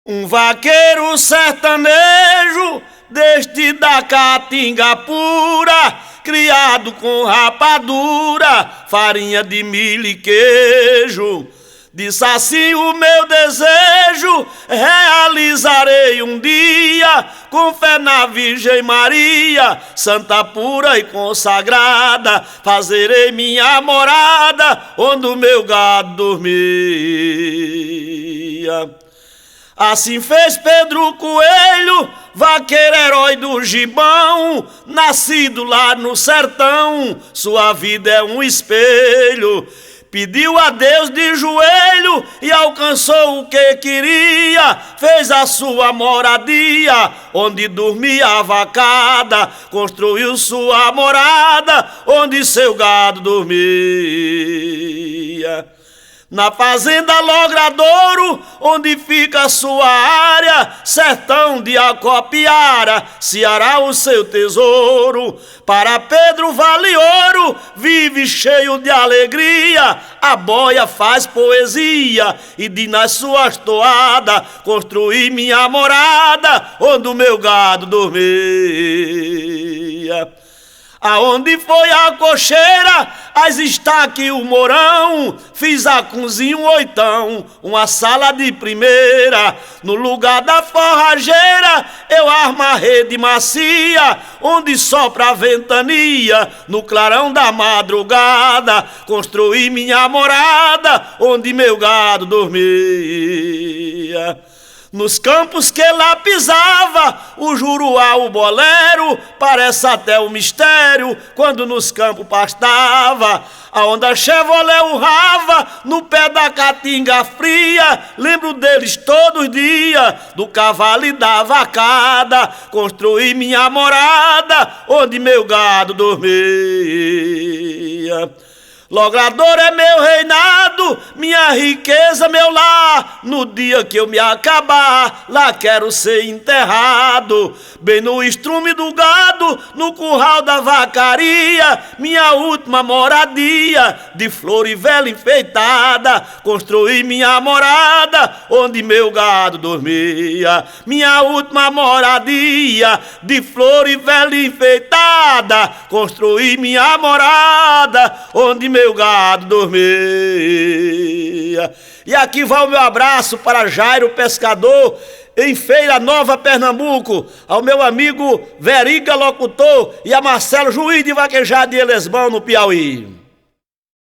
Um vaqueiro sertanejo, deste da caatinga pura, criado com rapadura, farinha de milho e queijo. Disse assim: o meu desejo realizarei um dia, com fé na Virgem Maria, santa pura e consagrada, fazerei minha morada onde o meu gado dormia. Assim fez Pedro Coelho, vaqueiro herói do Gibão, nascido lá no sertão, sua vida é um espelho. Pediu a Deus de joelho e alcançou o que queria, fez a sua moradia, onde dormia a vacada, construiu sua morada, onde seu gado dormia. Na fazenda Logradouro, onde fica a sua área, sertão de Acopiara, Ceará o seu tesouro. Para Pedro vale ouro, vive cheio de alegria, a boia faz poesia e diz nas suas toadas: construí minha morada onde o meu gado dormia. Aonde foi a cocheira, as estaca e o morão, fiz a cozinha um oitão, uma sala de primeira. No lugar da forrageira, eu armo a rede macia, onde sopra a ventania, no clarão da madrugada, construí minha morada, onde meu gado dormia. Nos campos que lá pisava, o juruá, o bolero, parece até um mistério, quando nos campos pastava. Aonde a Chevrolet urrava, no pé da caatinga fria, lembro deles todos os dias, do cavalo e da vacada, construí minha morada, onde meu gado dormia. Logradouro é meu reinado, minha riqueza, meu lar. No dia que eu me acabar, lá quero ser enterrado, bem no estrume do gado, no curral da vacaria, minha última moradia, de flor e vela enfeitada, construí minha morada, onde meu gado dormia. Minha última moradia, de flor e vela enfeitada, construí minha morada, onde meu gado dormia. E aqui vai o meu abraço para Jairo Pescador, em Feira Nova, Pernambuco, ao meu amigo Veriga Locutor e a Marcelo Juiz de Vaquejada de Elesbão, no Piauí.